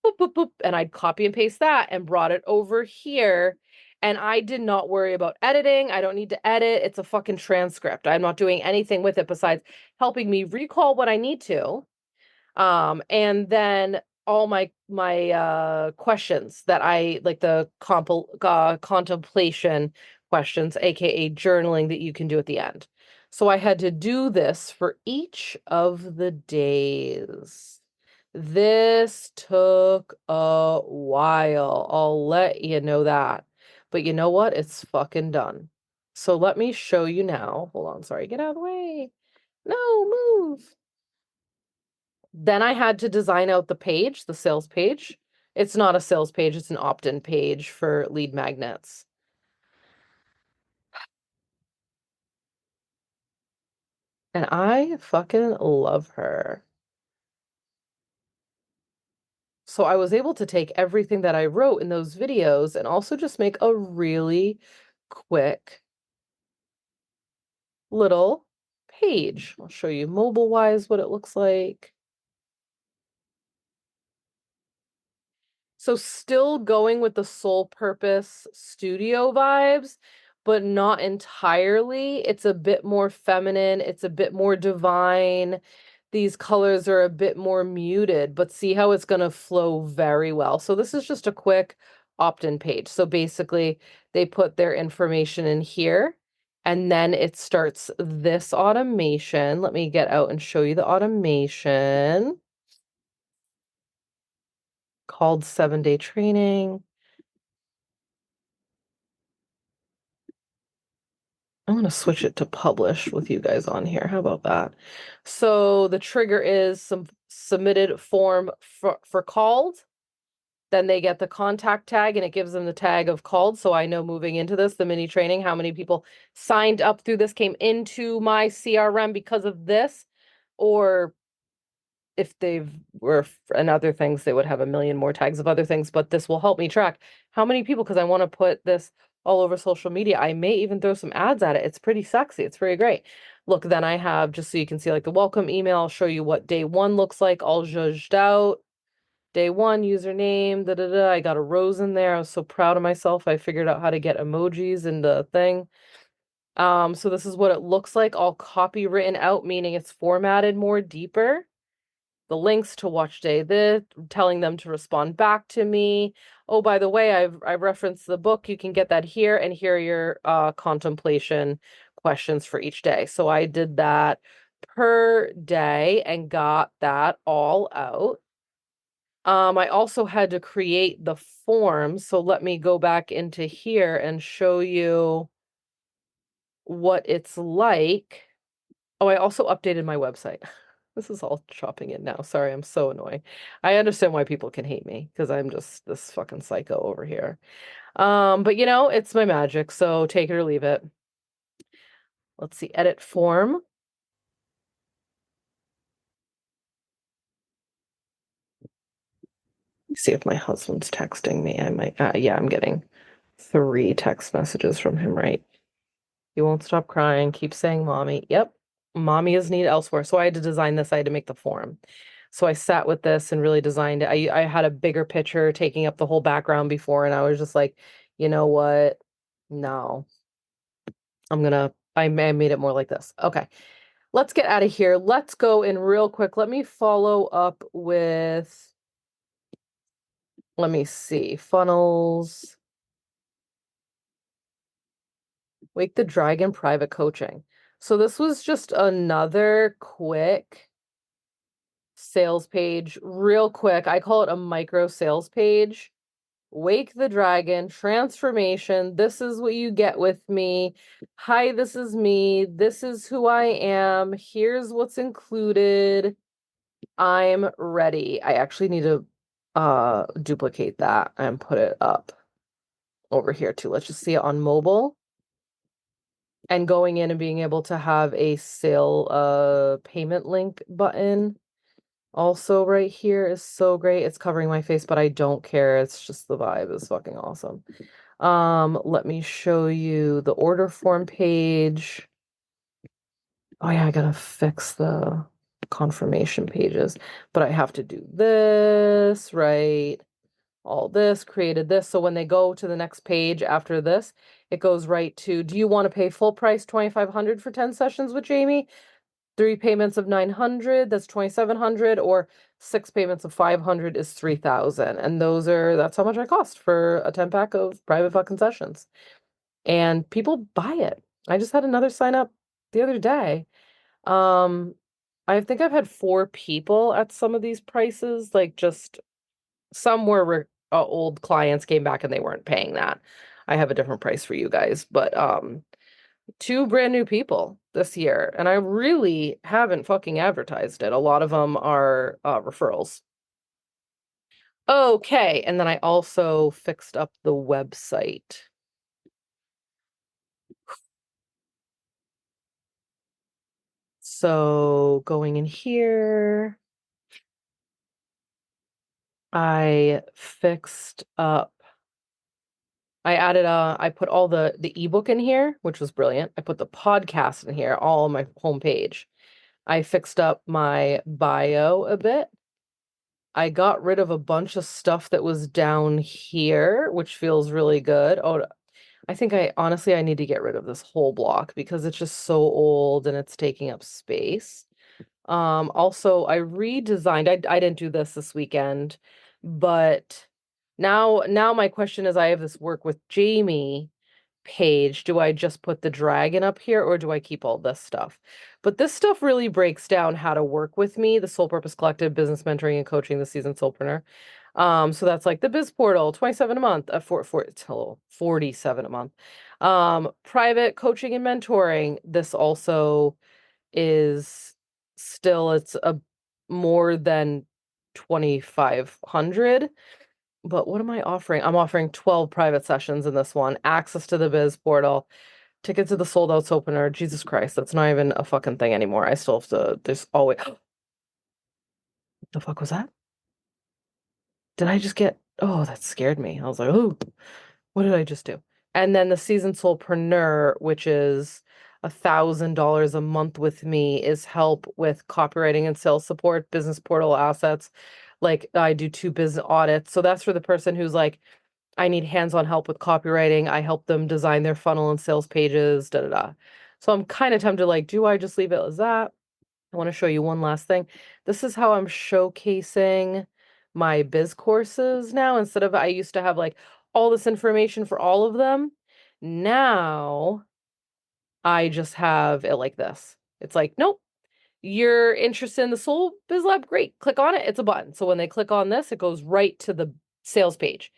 boop, boop, boop. And I'd copy and paste that and brought it over here. And I did not worry about editing. I don't need to edit. It's a fucking transcript. I'm not doing anything with it besides helping me recall what I need to. And then all my questions that I like, the contemplation questions, aka journaling, that you can do at the end. So I had to do this for each of the days. This took a while. I'll let you know that. But you know what? It's fucking done. So let me show you now. Hold on, sorry, get out of the way. No, move. Then I had to design out the page, the sales page. It's not a sales page, it's an opt-in page for lead magnets. And I fucking love her. So I was able to take everything that I wrote in those videos and also just make a really quick little page. I'll show you mobile-wise what it looks like. So still going with the sole purpose studio vibes, but not entirely. It's a bit more feminine, it's a bit more divine. These colors are a bit more muted, but see how it's going to flow very well. So this is just a quick opt-in page. So basically, they put their information in here, and then it starts this automation. Let me get out and show you the automation called 7-day training. I'm going to switch it to publish with you guys on here. How about that? So the trigger is some submitted form for called. Then they get the contact tag and it gives them the tag of called. So I know moving into this, the mini training, how many people signed up through this, came into my CRM because of this, or if they've were and other things, they would have a million more tags of other things, but this will help me track how many people, because I want to put this all over social media. I may even throw some ads at it. It's pretty sexy. It's very great. Look, then I have, just so you can see, like the welcome email, I'll show you what day one looks like, all zhuzhed out. Day one, username, da da da. I got a rose in there. I was so proud of myself. I figured out how to get emojis in the thing. So this is what it looks like, all copy written out, meaning it's formatted more deeper. The links to watch day this, telling them to respond back to me. Oh, by the way, I've referenced the book. You can get that here, and here are your contemplation questions for each day. So I did that per day and got that all out. I also had to create the form. So let me go back into here and show you what it's like. Oh, I also updated my website. This is all chopping in now. Sorry, I'm so annoying. I understand why people can hate me because I'm just this fucking psycho over here. But you know, it's my magic, so take it or leave it. Let's see, edit form. See if my husband's texting me. I might, yeah, I'm getting 3 text messages from him, right? He won't stop crying, keep saying mommy. Yep, mommy is needed elsewhere. So I had to design this, I had to make the form. So I sat with this and really designed it. I had a bigger picture taking up the whole background before, and I was just like, you know what? No, I made it more like this. Okay, let's get out of here. Let's go in real quick. Let me follow up with, let me see, funnels. Wake the Dragon private coaching. So this was just another quick sales page, real quick. I call it a micro sales page. Wake the Dragon, transformation. This is what you get with me. Hi, this is me. This is who I am. Here's what's included. I'm ready. I actually need to duplicate that and put it up over here too. Let's just see it on mobile. And going in and being able to have a sale payment link button also right here is so great. It's covering my face, but I don't care. It's just the vibe is fucking awesome. Let me show you the order form page. Oh yeah, I gotta fix the confirmation pages, but I have to do this, right? All this, created this. So when they go to the next page after this, it goes right to, do you want to pay full price $2,500 for 10 sessions with Jayme? 3 payments of 900, that's 2,700, or 6 payments of 500 is 3,000. And that's how much I cost for a 10-pack of private fucking sessions. And people buy it. I just had another sign up the other day. I think I've had 4 people at some of these prices, like just some were old clients came back and they weren't paying that. I have a different price for you guys, but 2 brand new people this year, and I really haven't fucking advertised it. A lot of them are referrals. Okay, and then I also fixed up the website. So going in here, I fixed up, I put all the ebook in here, which was brilliant. I put the podcast in here, all on my homepage. I fixed up my bio a bit. I got rid of a bunch of stuff that was down here, which feels really good. Oh, I think I honestly I need to get rid of this whole block because it's just so old and it's taking up space. Also I redesigned, I didn't do this weekend, but now my question is I have this work with Jayme page. Do I just put the dragon up here or do I keep all this stuff? But this stuff really breaks down how to work with me, the Soul Purpose Collective, business mentoring and coaching, the seasoned soulpreneur. So that's like the biz portal, 27 a month, it's a little 47 a month. Private coaching and mentoring. This also is still it's a more than 2,500. But what am I offering? I'm offering 12 private sessions in this one, access to the biz portal, tickets to the sold out opener. Jesus Christ, that's not even a fucking thing anymore. I still have to, there's always, what the fuck was that? Did I just get, oh, that scared me. I was like, oh, what did I just do? And then the seasoned soulpreneur, which is $1,000 a month with me, is help with copywriting and sales support, business portal assets. Like I do 2 business audits. So that's for the person who's like, I need hands-on help with copywriting. I help them design their funnel and sales pages, da da da. So I'm kind of tempted, like, do I just leave it as that? I want to show you one last thing. This is how I'm showcasing my biz courses now. Instead of I used to have like all this information for all of them. Now I just have it like this. It's like, nope, you're interested in the Soul Biz Lab? Great. Click on it. It's a button. So when they click on this, it goes right to the sales page.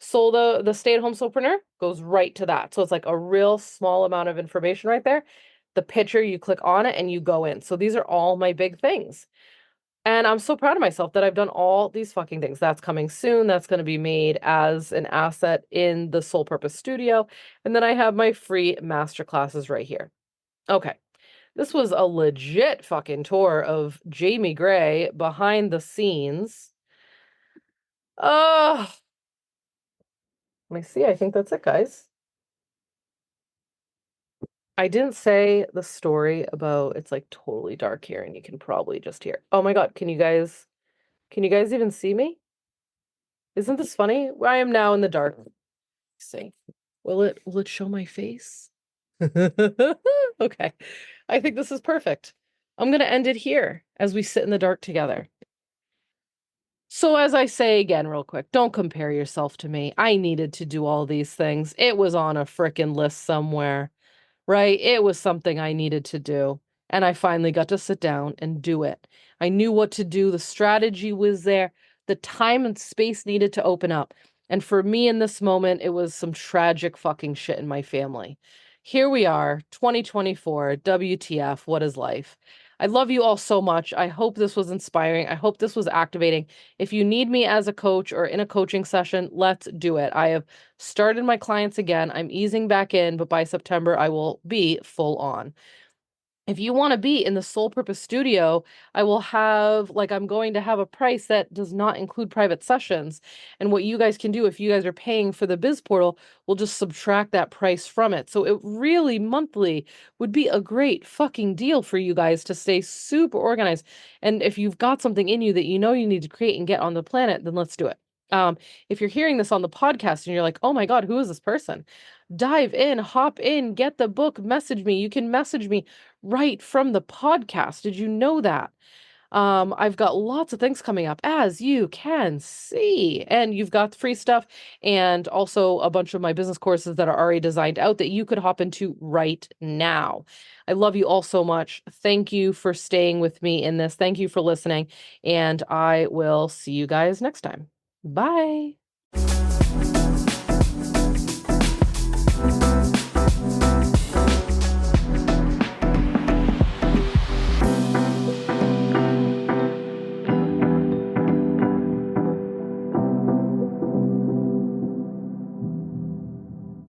So the stay-at-home soulpreneur goes right to that. So it's like a real small amount of information right there. The picture, you click on it and you go in. So these are all my big things. And I'm so proud of myself that I've done all these fucking things. That's coming soon. That's going to be made as an asset in the Soul Purpose Studio. And then I have my free master classes right here. Okay. This was a legit fucking tour of Jayme Gray behind the scenes. Oh, let me see. I think that's it, guys. I didn't say the story about it's like totally dark here and you can probably just hear. Oh my God, can you guys even see me? Isn't this funny? I am now in the dark. Let's see. Will it show my face? Okay. I think this is perfect. I'm gonna end it here as we sit in the dark together. So as I say again real quick, don't compare yourself to me. I needed to do all these things. It was on a frickin' list somewhere. Right? It was something I needed to do. And I finally got to sit down and do it. I knew what to do. The strategy was there. The time and space needed to open up. And for me in this moment, it was some tragic fucking shit in my family. Here we are, 2024, WTF, what is life? I love you all so much. I hope this was inspiring. I hope this was activating. If you need me as a coach or in a coaching session, let's do it. I have started my clients again. I'm easing back in, but by September, I will be full on. If you want to be in the Soul Purpose Studio, I will have, like, I'm going to have a price that does not include private sessions. And what you guys can do, if you guys are paying for the Biz Portal, we'll just subtract that price from it. So it really monthly would be a great fucking deal for you guys to stay super organized. And if you've got something in you that you know you need to create and get on the planet, then let's do it. If you're hearing this on the podcast and you're like, oh my God, who is this person? Dive in, hop in, get the book, message me. You can message me right from the podcast. Did you know that? I've got lots of things coming up, as you can see. And you've got free stuff and also a bunch of my business courses that are already designed out that you could hop into right now. I love you all so much. Thank you for staying with me in this. Thank you for listening. And I will see you guys next time. Bye.